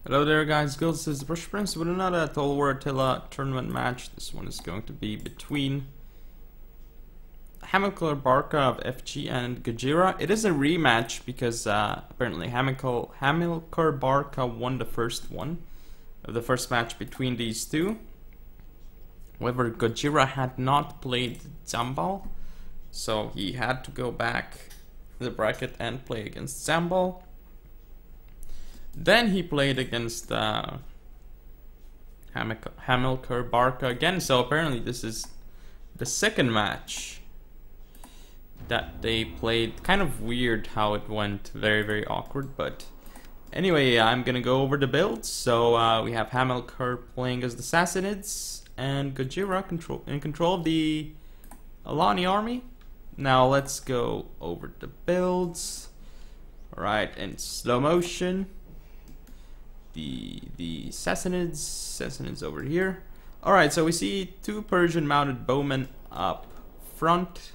Hello there guys, this is the Brush Prince with another Total War Attila tournament match. This one is going to be between Hamilkar Barca of FG and Gojira. It is a rematch because apparently Hamilkar Barca won the first one of the first match between these two. However, Gojira had not played Zambal, so he had to go back to the bracket and play against Zambal. Then he played against Hamilkar Barca again, so apparently this is the second match that they played. Kind of weird how it went, very awkward, but anyway, I'm gonna go over the builds. So we have Hamilkar playing as the Sassanids and Gojira in control of the Alani army. Now let's go over the builds. Alright, in slow motion. The Sassanids over here. Alright, so we see two Persian mounted bowmen up front.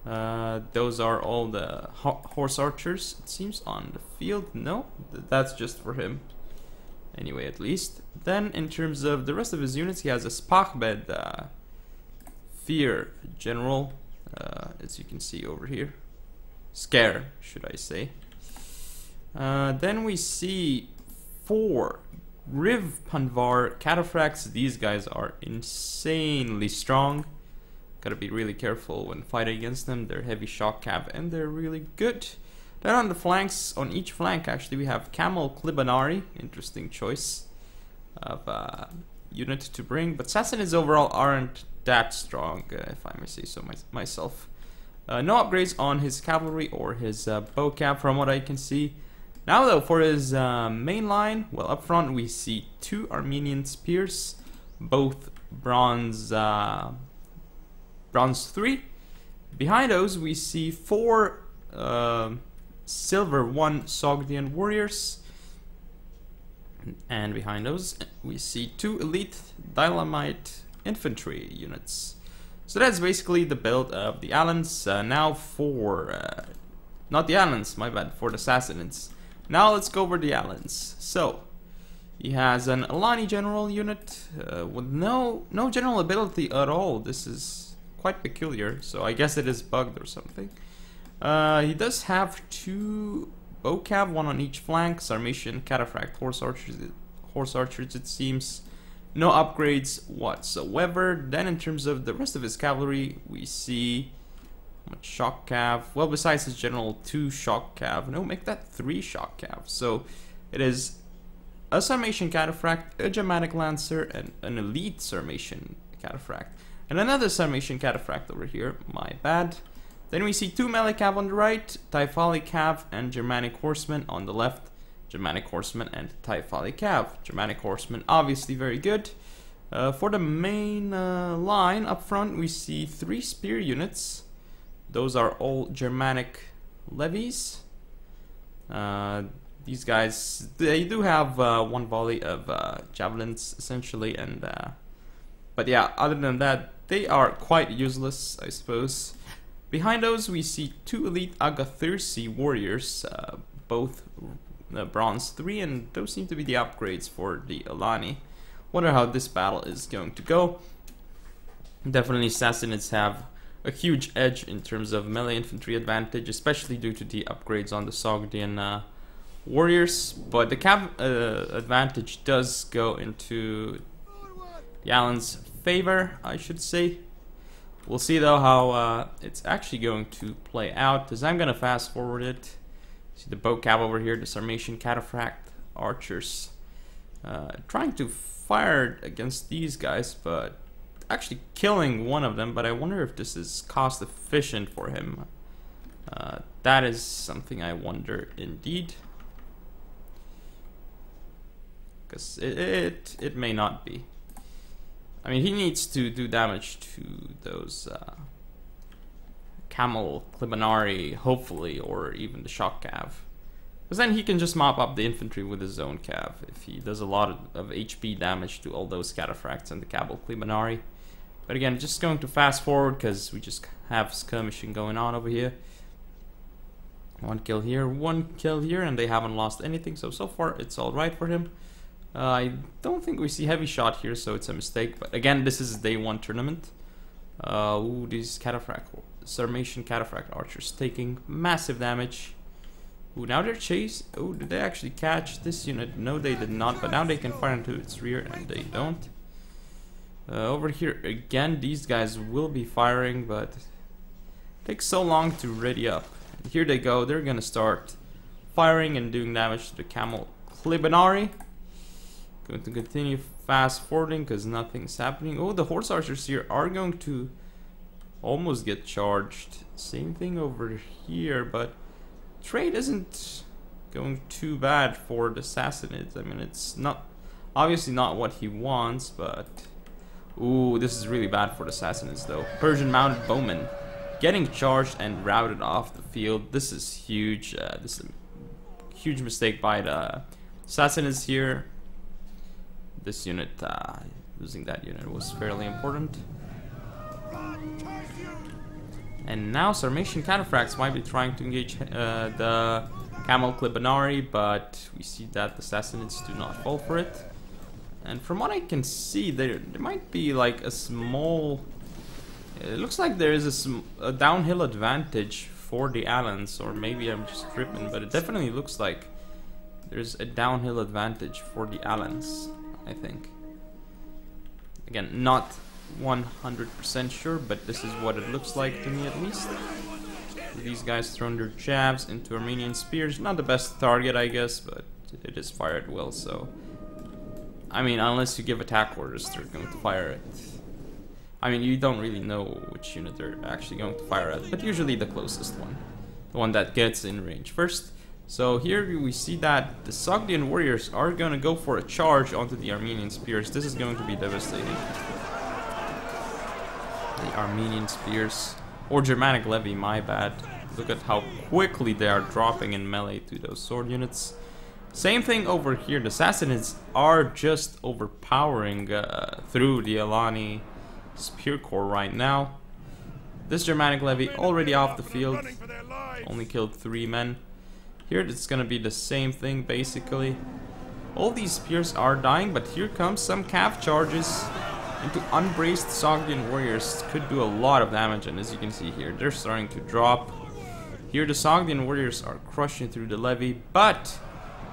Those are all the horse archers, it seems, on the field. No, that's just for him. Anyway, at least. Then, in terms of the rest of his units, he has a Spachbed Fear General, as you can see over here. Scare, should I say. Then we see 4 Riv Panvar Cataphracts. These guys are insanely strong. Gotta be really careful when fighting against them. They're heavy shock cap and they're really good. Then on the flanks, on each flank actually, we have Camel Klibanari. Interesting choice of unit to bring. But Sassanids overall aren't that strong, if I may say so myself. No upgrades on his cavalry or his bow cap from what I can see. Now though, for his main line, well, up front we see 2 Armenian spears, both bronze 3. Behind those we see 4 silver 1 Sogdian warriors, and behind those we see 2 elite dynamite infantry units. So that's basically the build of the Alans. Now for not the Alans, my bad, for the Sassanids. Now let's go over the Alans. So he has an Alani general unit with no general ability at all. This is quite peculiar, so I guess it is bugged or something. He does have 2 bow cav, 1 on each flank, Sarmatian Cataphract horse archers it seems. No upgrades whatsoever. Then in terms of the rest of his cavalry, we see much shock cav. Well, besides his general 2 shock cav, no, make that 3 shock cav. So it is a Sarmatian Cataphract, a Germanic Lancer, and an elite Sarmatian Cataphract. And another Sarmatian Cataphract over here, my bad. Then we see 2 melee cav on the right, Typhali cav and Germanic Horsemen on the left. Germanic Horsemen and Typhali cav. Germanic Horsemen obviously very good. For the main line up front, we see 3 spear units. Those are all Germanic levies. These guys, they do have 1 volley of javelins essentially, and but yeah, other than that, they are quite useless, I suppose. Behind those, we see 2 elite Agathirsi warriors, both bronze 3, and those seem to be the upgrades for the Alani. Wonder how this battle is going to go. Definitely Sassanids have a huge edge in terms of melee infantry advantage, especially due to the upgrades on the Sogdian warriors. But the cav advantage does go into the Alans' favor, I should say. We'll see though how it's actually going to play out, because I'm gonna fast forward it. See the bow cav over here, the Sarmatian Cataphract archers trying to fire against these guys, but actually killing one of them. But I wonder if this is cost efficient for him. That is something I wonder indeed, because it may not be. I mean, he needs to do damage to those Camel Klibanari, hopefully, or even the shock cav. Because then he can just mop up the infantry with his own cav if he does a lot of HP damage to all those Cataphracts and the Camel Klibanari. But again, just going to fast forward because we just have skirmishing going on over here. One kill here, and they haven't lost anything. So far it's all right for him. I don't think we see heavy shot here, so it's a mistake. But again, this is day 1 tournament. Ooh, these Skirmishing Cataphract archers taking massive damage. Ooh, now they're chased. Oh, did they actually catch this unit? No, they did not. But now they can fire into its rear, and they don't. Over here again, these guys will be firing, but it takes so long to ready up. And here they go. They're gonna start firing and doing damage to the camel Clibinari. Going to continue fast forwarding because nothing's happening. Oh, the horse archers here are going to almost get charged. Same thing over here, but trade isn't going too bad for the Sassanids. I mean, it's not obviously not what he wants, but ooh, this is really bad for the Sassanids though. Persian mounted bowmen getting charged and routed off the field. This is huge. This is a huge mistake by the Sassanids here. This unit, losing that unit was fairly important. And now Skirmishing Cataphracts might be trying to engage the Camel Clibinari, but we see that the Sassanids do not fall for it. And from what I can see, there might be like a small... It looks like there is a downhill advantage for the Alans, or maybe I'm just tripping, but it definitely looks like there's a downhill advantage for the Alans, I think. Again, not 100% sure, but this is what it looks like to me at least. These guys throwing their jabs into Armenian spears. Not the best target, I guess, but it is fired well, so... I mean, unless you give attack orders, they're going to fire it. I mean, you don't really know which unit they're actually going to fire at, but usually the closest one. The one that gets in range first. So here we see that the Sogdian warriors are going to go for a charge onto the Armenian spears. This is going to be devastating. The Armenian spears, or Germanic levy, my bad. Look at how quickly they are dropping in melee to those sword units. Same thing over here. The Sassanids are just overpowering through the Alani spear corps right now. This Germanic levy already off the field, only killed 3 men. Here it's gonna be the same thing basically. All these spears are dying, but here comes some calf charges into unbraced Sogdian warriors. Could do a lot of damage, and as you can see here, they're starting to drop. Here the Sogdian warriors are crushing through the levy, but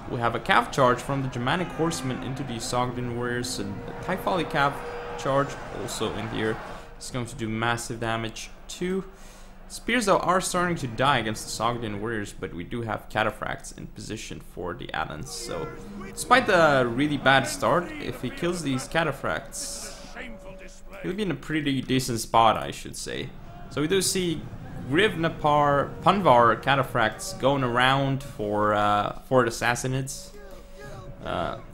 we have a calf charge from the Germanic horsemen into the Sogdian warriors, and the Typhali calf charge also in here. It's going to do massive damage too. Spears though are starting to die against the Sogdian warriors, but we do have cataphracts in position for the Alans. So despite the really bad start, if he kills these cataphracts, he'll be in a pretty decent spot, I should say. So we do see Grivnapar Panvar cataphracts going around for the Sassanids.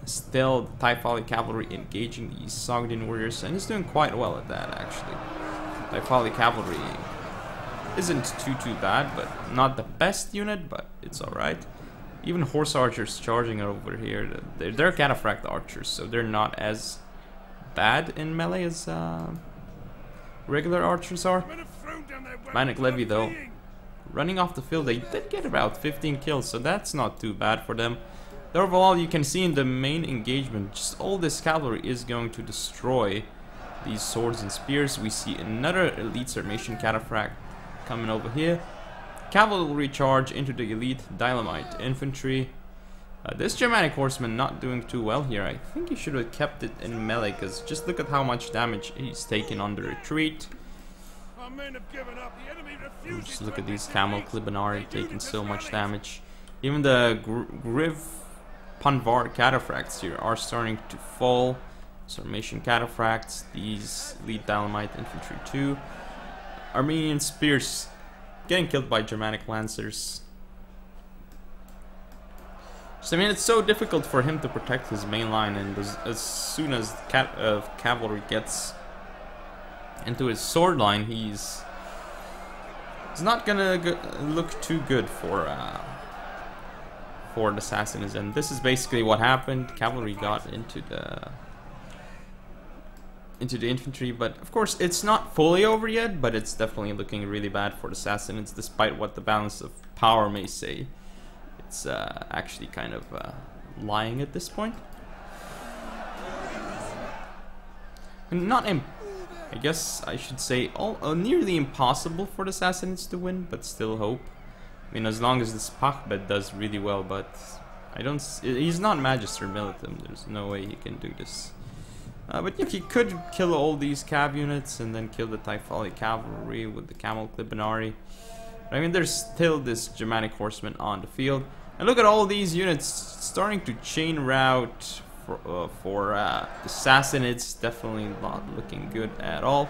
Still, the Typhali cavalry engaging these Sogdian warriors, and he's doing quite well at that actually. Typhali cavalry isn't too bad, but not the best unit, but it's alright. Even horse archers charging over here, they're cataphract archers, so they're not as bad in melee as regular archers are. Manic levy though, running off the field, they did get about 15 kills, so that's not too bad for them. Overall, you can see in the main engagement, just all this cavalry is going to destroy these swords and spears. We see another elite Skirmishing cataphract coming over here. Cavalry charge into the elite Dynamite infantry. This Germanic horseman not doing too well here. I think he should have kept it in melee, because just look at how much damage he's taking on the retreat. Just look at these Camel Clibinari taking so much damage. Even the Griv Panvar cataphracts here are starting to fall. Skirmishing cataphracts, these elite Dynamite infantry too. Armenian spears getting killed by Germanic lancers. So I mean, it's so difficult for him to protect his main line, and as soon as cavalry gets into his sword line, he's not gonna look too good for the Sassanids. And this is basically what happened. Cavalry got into into the infantry, but of course it's not fully over yet, but it's definitely looking really bad for the Sassanids, despite what the balance of power may say. It's actually kind of lying at this point. And I guess I should say nearly impossible for the Sassanids to win, but still hope. I mean, as long as this Pachbet does really well, but he's not Magister Militum, there's no way he can do this. But yeah, he could kill all these cav units and then kill the Typhali cavalry with the Camel Clibinari. I mean, there's still this Germanic horseman on the field. And look at all these units starting to chain route for the Sassanids. Definitely not looking good at all.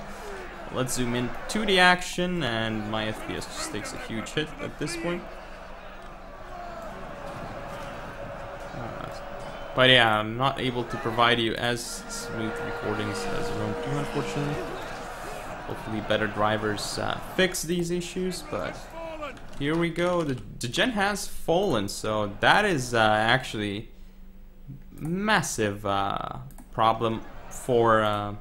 Let's zoom in to the action, and my FPS just takes a huge hit at this point. But yeah, I'm not able to provide you as smooth recordings as Ro16, unfortunately. Hopefully better drivers fix these issues, but here we go. The gen has fallen, so that is actually massive problem for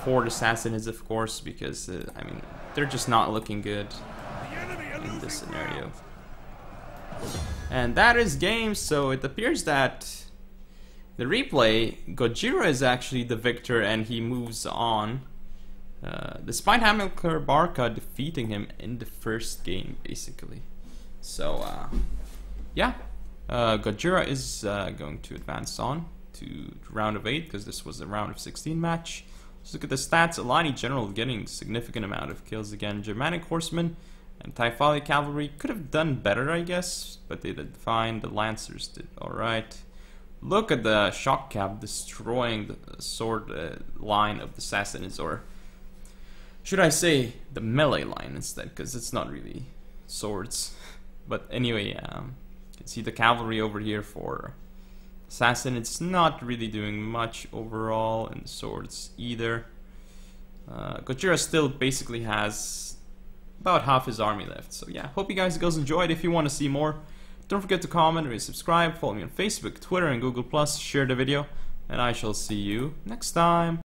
the Sassanids, of course, because I mean, they're just not looking good in this scenario. And that is game, so it appears that the replay, Gojira is actually the victor and he moves on. Despite Hamilkar Barca defeating him in the first game, basically. So, yeah, Gojira is going to advance on to round of 8, because this was a round of 16 match. Let's look at the stats. Alani General getting a significant amount of kills again. Germanic Horsemen and Typhali Cavalry could have done better, I guess, but they did fine. The Lancers did alright. Look at the Shock Cav destroying the sword line of the Sassanids, or should I say the melee line instead, because it's not really swords. But anyway, you can see the cavalry over here for Sassanids not really doing much overall, and the swords either. Gojira still basically has about half his army left. So yeah, hope you guys enjoyed. If you want to see more, don't forget to comment or subscribe, follow me on Facebook, Twitter and Google+, share the video, and I shall see you next time.